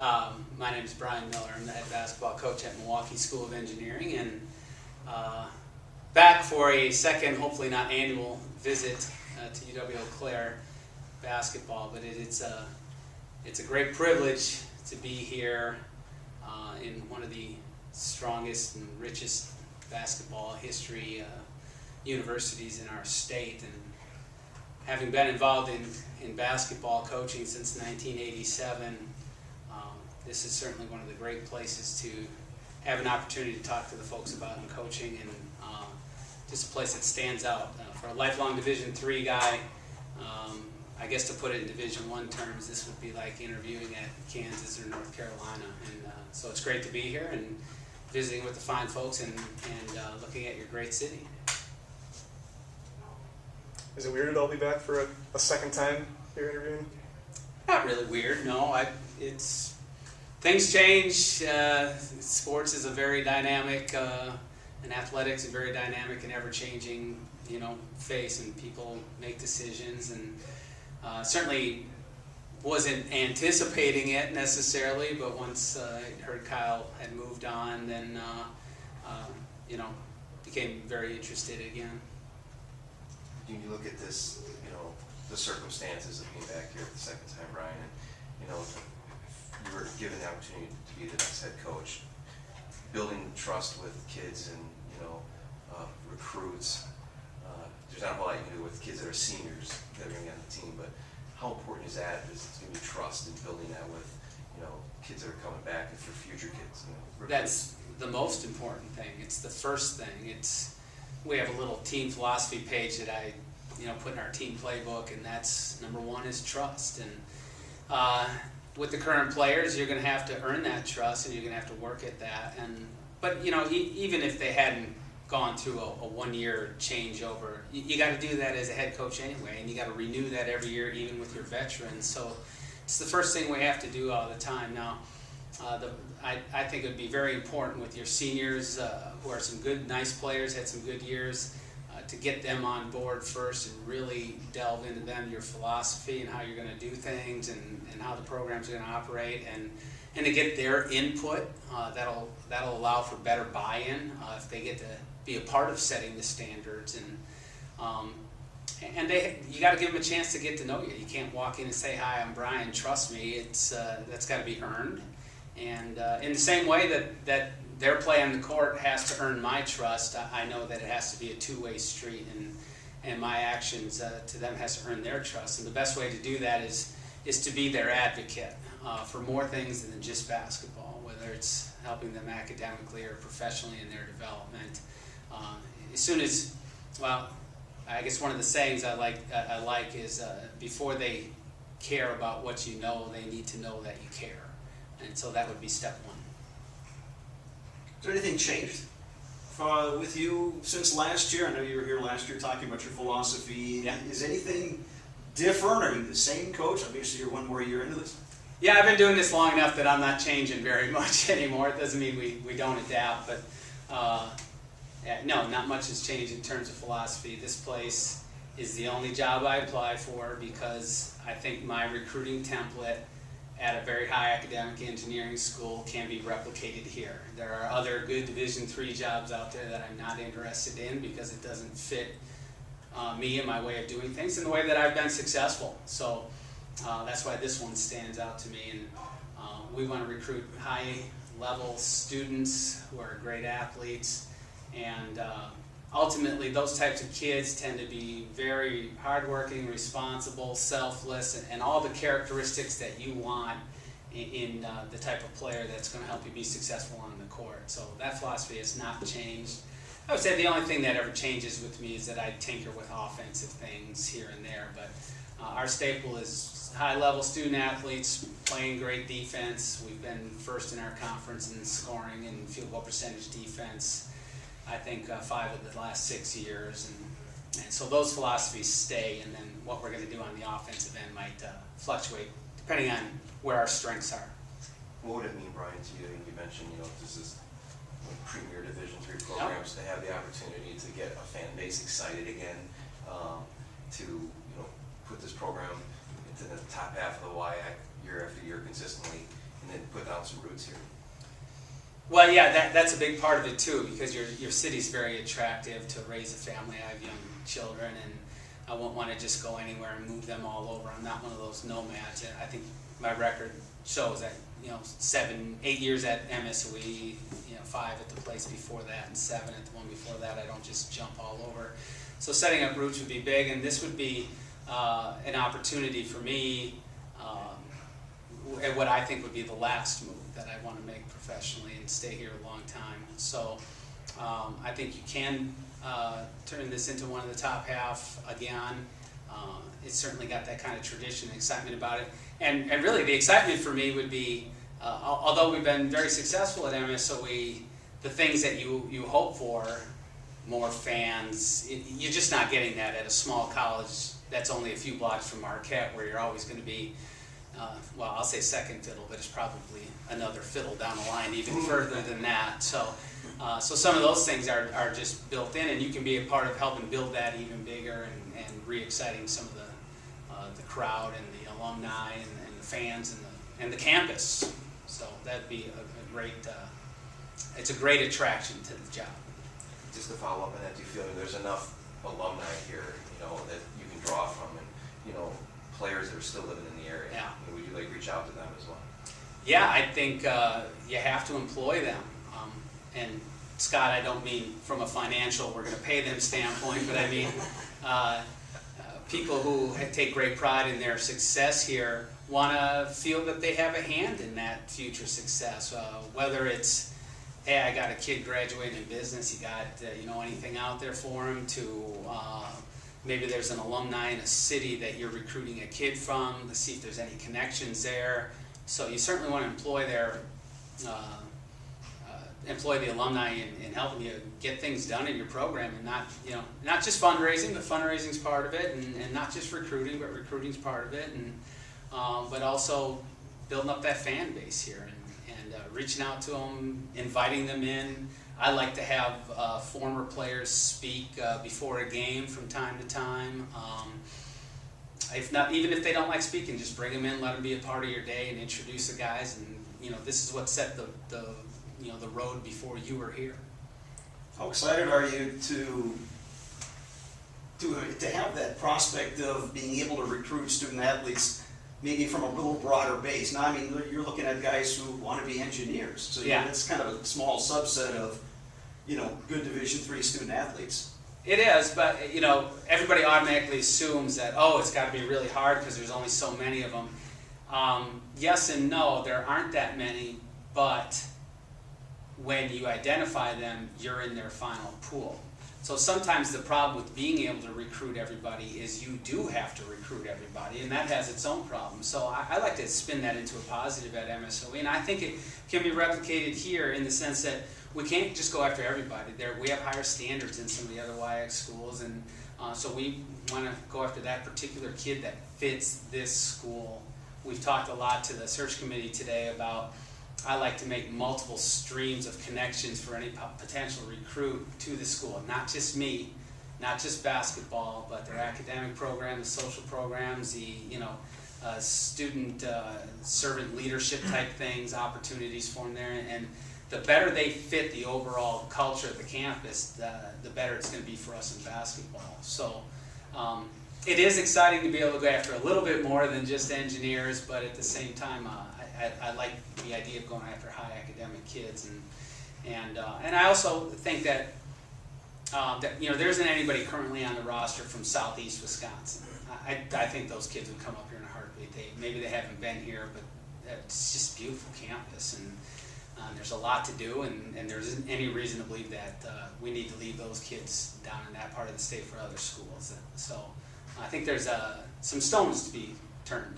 My name is Brian Miller. I'm the head basketball coach at Milwaukee School of Engineering, and back for a second, hopefully not annual, visit to UW Eau Claire basketball. But it's a great privilege to be here in one of the strongest and richest basketball history universities in our state. And having been involved in basketball coaching since 1987, this is certainly one of the great places to have an opportunity to talk to the folks about coaching, and just a place that stands out. For a lifelong Division III guy, I guess to put it in Division I terms, this would be like interviewing at Kansas or North Carolina. And so it's great to be here and visiting with the fine folks and looking at your great city. Is it weird at all to be back for a second time here interviewing? Not really weird, no. Things change. Sports is a very dynamic, and athletics is a very dynamic and ever-changing, face, and people make decisions. And certainly wasn't anticipating it necessarily, but once I heard Kyle had moved on, then became very interested again. You look at this, the circumstances of being back here the second time, Brian, and you were given the opportunity to be the next head coach, building trust with kids and recruits. There's not a whole lot you can do with kids that are seniors that are going to be on the team, but how important is that? Is it's going to be trust and building that with kids that are coming back and for future kids? That's the most important thing. It's the first thing. We have a little team philosophy page that I put in our team playbook, and that's number one is trust. And with the current players, you're going to have to earn that trust, and you're going to have to work at that. But even if they hadn't gone through a one-year changeover, you got to do that as a head coach anyway, and you got to renew that every year, even with your veterans. So it's the first thing we have to do all the time. Now, I think it would be very important with your seniors, who are some good, nice players, had some good years, to get them on board first and really delve into them, your philosophy and how you're going to do things, and how the programs are going to operate, and to get their input. That'll allow for better buy-in if they get to be a part of setting the standards. And you got to give them a chance to get to know you. You can't walk in and say, "Hi, I'm Brian, trust me." That's got to be earned. And in the same way that their play on the court has to earn my trust, I know that it has to be a two-way street, and my actions to them has to earn their trust. And the best way to do that is to be their advocate for more things than just basketball, whether it's helping them academically or professionally in their development. I guess one of the sayings I like is before they care about what you know, they need to know that you care. And so that would be step one. Has anything changed with you since last year? I know you were here last year talking about your philosophy. Yeah. Is anything different? Are you the same coach? Obviously, you're one more year into this. Yeah, I've been doing this long enough that I'm not changing very much anymore. It doesn't mean we don't adapt, but no, not much has changed in terms of philosophy. This place is the only job I apply for because I think my recruiting template at a very high academic engineering school can be replicated here. There are other good Division III jobs out there that I'm not interested in because it doesn't fit me and my way of doing things and the way that I've been successful. So that's why this one stands out to me. And we want to recruit high-level students who are great athletes, and ultimately those types of kids tend to be very hardworking, responsible, selfless, and all the characteristics that you want in the type of player that's going to help you be successful on the court. So that philosophy has not changed. I would say the only thing that ever changes with me is that I tinker with offensive things here and there, but our staple is high-level student athletes playing great defense. We've been first in our conference in scoring and field goal percentage defense, I think 5 of the last 6 years, and so those philosophies stay, and then what we're going to do on the offensive end might fluctuate depending on where our strengths are. What would it mean, Brian, to you? You mentioned, this is premier Division III programs, to have the opportunity to get a fan base excited again, to put this program into the top half of the WIAC year after year consistently. and then put down some roots here? Well, yeah, that's a big part of it too, because your city's very attractive to raise a family. I have young children, and I won't want to just go anywhere and move them all over. I'm not one of those nomads. I think my record shows that 7, 8 years at MSOE, 5 at the place before that, and 7 at the one before that. I don't just jump all over. So setting up roots would be big, and this would be an opportunity for me, what I think would be the last move that I want to make professionally and stay here a long time. So I think you can turn this into one of the top half again. It's certainly got that kind of tradition and excitement about it. And really the excitement for me would be, although we've been very successful at MSOE, the things that you hope for, more fans, you're just not getting that at a small college that's only a few blocks from Marquette, where you're always going to be, well, I'll say second fiddle, but it's probably another fiddle down the line even further than that. So some of those things are just built in, and you can be a part of helping build that even bigger and re-exciting some of the crowd and the alumni and the fans and the campus. So that'd be a great, it's a great attraction to the job. Just to follow up on that, do you feel there's enough alumni here, that you can draw from, and players that are still living in the area? Yeah. Would you reach out to them as well? Yeah, I think you have to employ them. And Scott, I don't mean from a financial, we're going to pay them standpoint, but I mean people who take great pride in their success here want to feel that they have a hand in that future success. Whether it's, hey, I got a kid graduating in business, you got anything out there for him, to maybe there's an alumni in a city that you're recruiting a kid from, to see if there's any connections there. So you certainly want to employ the alumni in helping you get things done in your program, and not just fundraising, but fundraising's part of it, and not just recruiting, but recruiting's part of it, and but also building up that fan base here and reaching out to them, inviting them in. I like to have former players speak before a game from time to time. If not, even if they don't like speaking, just bring them in, let them be a part of your day, and introduce the guys. And this is what set the road before you were here. How excited are you to have that prospect of being able to recruit student athletes, maybe from a little broader base? Now, I mean, you're looking at guys who want to be engineers, so Yeah. It's kind of a small subset of good Division III student athletes. It is, but everybody automatically assumes that, it's got to be really hard because there's only so many of them. Yes and no, there aren't that many, but when you identify them, you're in their final pool. So sometimes the problem with being able to recruit everybody is you do have to recruit everybody, and that has its own problems. So I like to spin that into a positive at MSOE, and I think it can be replicated here in the sense that we can't just go after everybody. We have higher standards in some of the other YX schools, and so we want to go after that particular kid that fits this school. We've talked a lot to the search committee today about, I like to make multiple streams of connections for any potential recruit to the school. Not just me, not just basketball, but their academic program, the social programs, the student servant leadership type things, opportunities for them there. And the better they fit the overall culture of the campus, the better it's going to be for us in basketball. So it is exciting to be able to go after a little bit more than just engineers, but at the same time, I like the idea of going after high academic kids, and I also think that there isn't anybody currently on the roster from Southeast Wisconsin. I think those kids would come up here in a heartbeat. Maybe they haven't been here, but it's just a beautiful campus, and there's a lot to do, and there isn't any reason to believe that we need to leave those kids down in that part of the state for other schools. So I think there's some stones to be turned.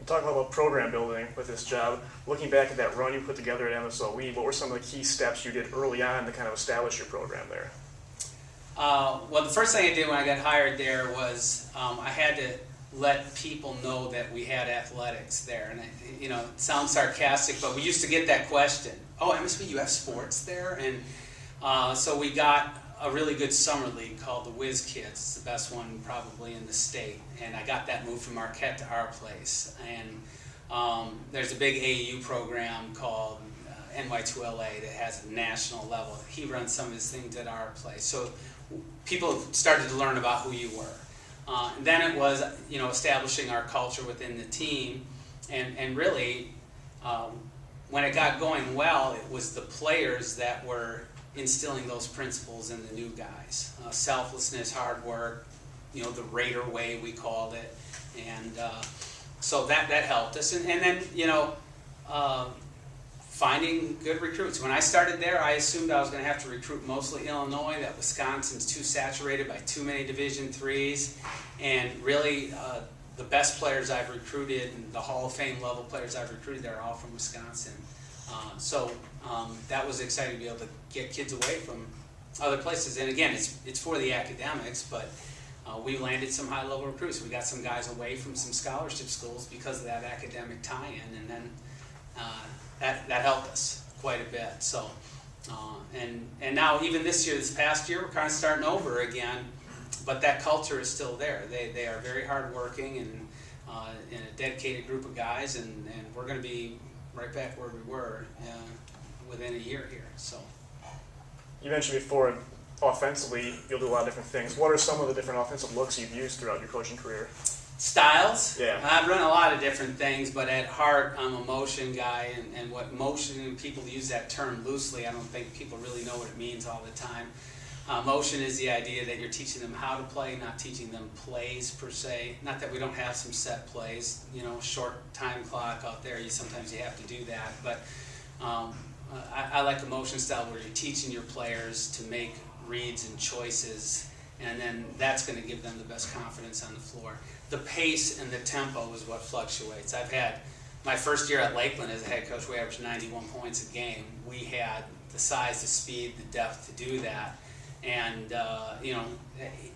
Talking about program building with this job, looking back at that run you put together at MSOE, what were some of the key steps you did early on to kind of establish your program there? Well, the first thing I did when I got hired there was I had to let people know that we had athletics there. And it sounds sarcastic, but we used to get that question. Oh, MSOE, you have sports there? And so we got a really good summer league called the Whiz Kids. It's the best one probably in the state. And I got that moved from Marquette to our place. And There's a big AAU program called NY2LA that has a national level. He runs some of his things at our place. So people started to learn about who you were. And then it was, establishing our culture within the team. And really, when it got going well, it was the players that were instilling those principles in the new guys. Selflessness, hard work, the Raider way we called it. And so that helped us. And then, finding good recruits. When I started there, I assumed I was going to have to recruit mostly Illinois, that Wisconsin's too saturated by too many Division IIIs. And really, the best players I've recruited and the Hall of Fame level players I've recruited, they're all from Wisconsin. So that was exciting to be able to get kids away from other places. And again, it's for the academics, but we landed some high-level recruits. We got some guys away from some scholarship schools because of that academic tie-in, and then that helped us quite a bit. So, and now even this past year, we're kind of starting over again, but that culture is still there. They are very hardworking and a dedicated group of guys, and we're going to be right back where we were within a year here. So, You mentioned before, offensively, you'll do a lot of different things. What are some of the different offensive looks you've used throughout your coaching career? styles? Yeah. I've run a lot of different things, but at heart, I'm a motion guy, and what motion, people use that term loosely. I don't think people really know what it means all the time. Motion is the idea that you're teaching them how to play, not teaching them plays per se. Not that we don't have some set plays, short time clock out there, sometimes you have to do that, but I like the motion style where you're teaching your players to make reads and choices, and then that's going to give them the best confidence on the floor. The pace and the tempo is what fluctuates. I've had my first year at Lakeland as a head coach, we averaged 91 points a game. We had the size, the speed, the depth to do that. And,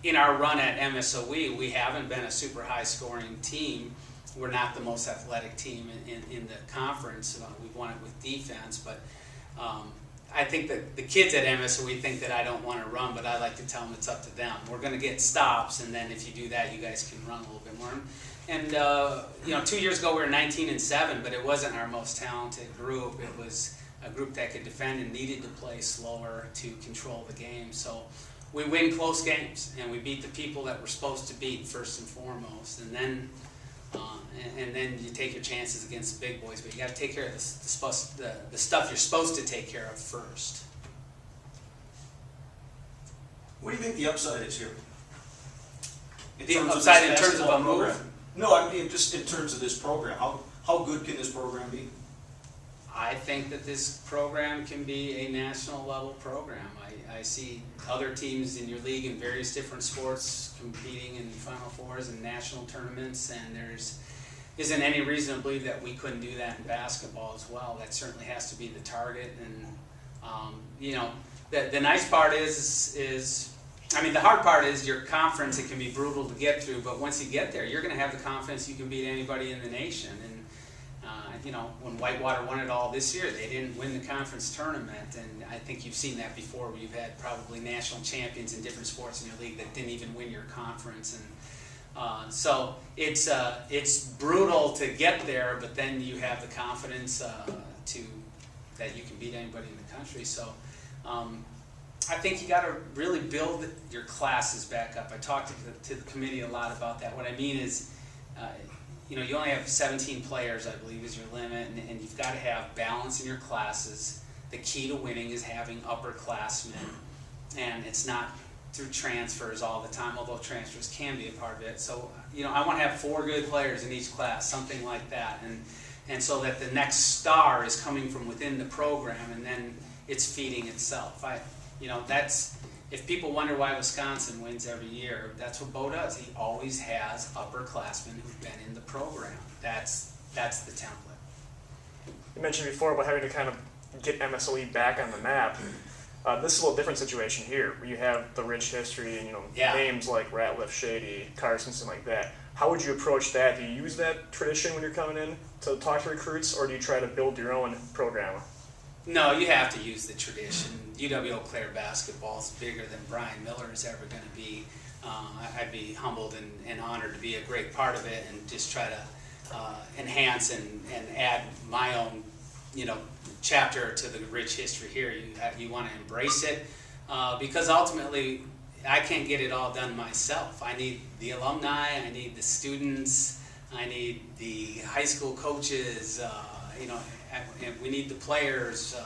in our run at MSOE, we haven't been a super high scoring team. We're not the most athletic team in the conference. We've won it with defense, but I think that the kids at MSOE think that I don't want to run, but I like to tell them it's up to them. We're going to get stops, and then if you do that, you guys can run a little bit more. And 2 years ago we were 19-7, but it wasn't our most talented group. It was a group that could defend and needed to play slower to control the game. So we win close games, and we beat the people that we're supposed to beat first and foremost, and then you take your chances against the big boys, but you got to take care of the stuff you're supposed to take care of first. What do you think the upside is here? The upside in terms of a move? No, I mean just in terms of this program. How good can this program be? I think that this program can be a national level program. I see other teams in your league in various different sports competing in Final Fours and national tournaments, and there's isn't any reason to believe that we couldn't do that in basketball as well. That certainly has to be the target. And the nice part is the hard part is your conference. It can be brutal to get through, but once you get there, you're going to have the confidence you can beat anybody in the nation. And when Whitewater won it all this year, they didn't win the conference tournament, and I think you've seen that before, where you've had probably national champions in different sports in your league that didn't even win your conference. And so it's brutal to get there, but then you have the confidence that you can beat anybody in the country. So I think you got to really build your classes back up. I talked to the committee a lot about that. What I mean is, you only have 17 players, I believe, is your limit, and you've got to have balance in your classes. The key to winning is having upperclassmen, and it's not through transfers all the time, although transfers can be a part of it. So, I want to have 4 good players in each class, something like that, and so that the next star is coming from within the program, and then it's feeding itself. If people wonder why Wisconsin wins every year, that's what Bo does. He always has upperclassmen who've been in the program. That's the template. You mentioned before about having to kind of get MSOE back on the map. This is a little different situation here, where you have the rich history and names like Ratliff, Shady, Carson, something like that. How would you approach that? Do you use that tradition when you're coming in to talk to recruits, or do you try to build your own program? No, you have to use the tradition. UW-Eau Claire basketball is bigger than Brian Miller is ever going to be. I'd be humbled and honored to be a great part of it, and just try to enhance and add my own, chapter to the rich history here. You want to embrace it because ultimately I can't get it all done myself. I need the alumni, I need the students, I need the high school coaches, and we need the players,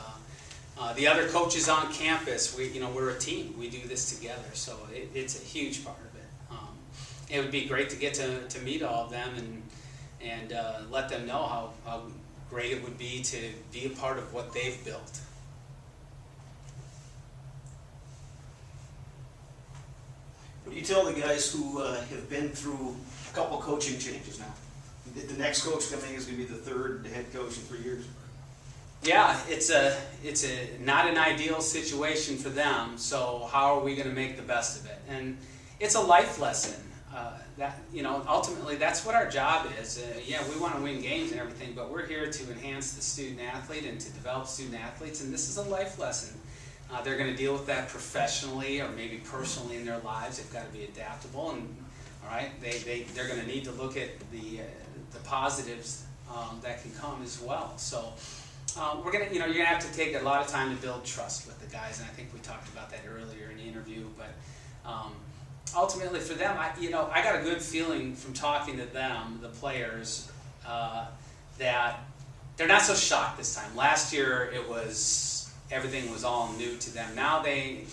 the other coaches on campus. We're a team. We do this together, so it's a huge part of it. It would be great to get to meet all of them and let them know how great it would be to be a part of what they've built. What do you tell the guys who have been through a couple coaching changes now? The next coach coming is going to be the third head coach in 3 years. Yeah, it's not an ideal situation for them. So how are we going to make the best of it? And it's a life lesson. Ultimately that's what our job is. We want to win games and everything, but we're here to enhance the student athlete and to develop student athletes, and this is a life lesson. They're going to deal with that professionally or maybe personally in their lives. They've got to be adaptable, and they're going to need to look at the positives that can come as well. So you're going to have to take a lot of time to build trust with the guys, and I think we talked about that earlier in the interview. But ultimately for them, I got a good feeling from talking to them, the players, that they're not so shocked this time. Last year everything was all new to them. Now they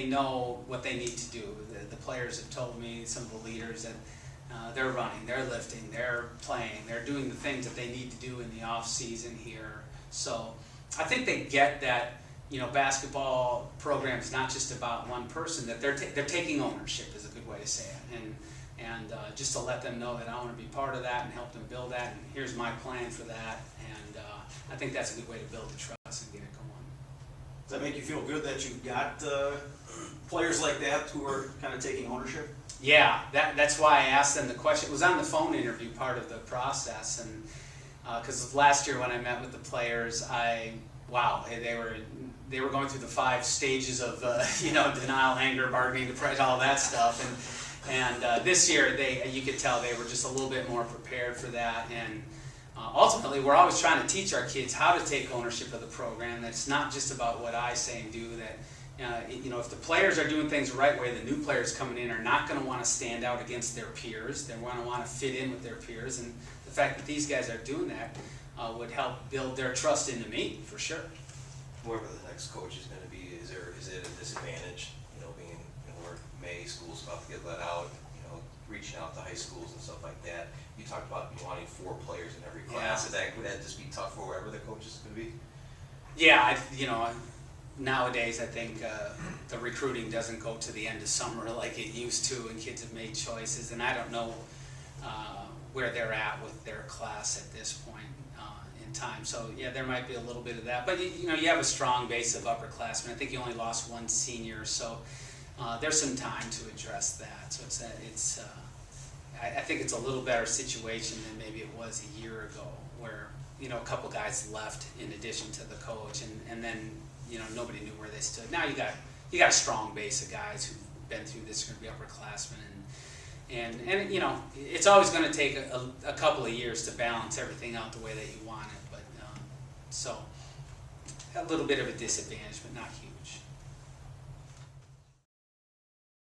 know what they need to do. The players have told me, some of the leaders, that they're running, they're lifting, they're playing, they're doing the things that they need to do in the off season here. So I think they get that. Basketball program is not just about one person, that they're taking ownership is a good way to say it, and just to let them know that I want to be part of that and help them build that, and here's my plan for that, and I think that's a good way to build the trust and get it going. Does that make you feel good that you've got players like that who are kind of taking ownership? Yeah, that's why I asked them the question. It was on the phone interview part of the process, and because last year when I met with the players, they were going through the 5 stages of denial, anger, bargaining, depression, all that stuff, and this year you could tell they were just a little bit more prepared for that, and ultimately we're always trying to teach our kids how to take ownership of the program. That it's not just about what I say and do. That if the players are doing things the right way, the new players coming in are not going to want to stand out against their peers. They're going to want to fit in with their peers, and the fact that these guys are doing that would help build their trust into me for sure. Whoever the next coach is going to be, is it a disadvantage, being, where May school's about to get let out, reaching out to high schools and stuff like that? You talked about wanting 4 players in every class. Yeah. Would that just be tough for whoever the coach is going to be? Yeah, nowadays I think the recruiting doesn't go to the end of summer like it used to, and kids have made choices, and I don't know where they're at with their class at this point in time. So yeah, there might be a little bit of that, but you have a strong base of upperclassmen. I think you only lost 1 senior, so there's some time to address that. So I think it's a little better situation than maybe it was a year ago, where a couple guys left in addition to the coach, and then nobody knew where they stood. Now you got a strong base of guys who've been through this, are going to be upperclassmen, and it's always going to take a couple of years to balance everything out the way that you want it. But so a little bit of a disadvantage, but not huge.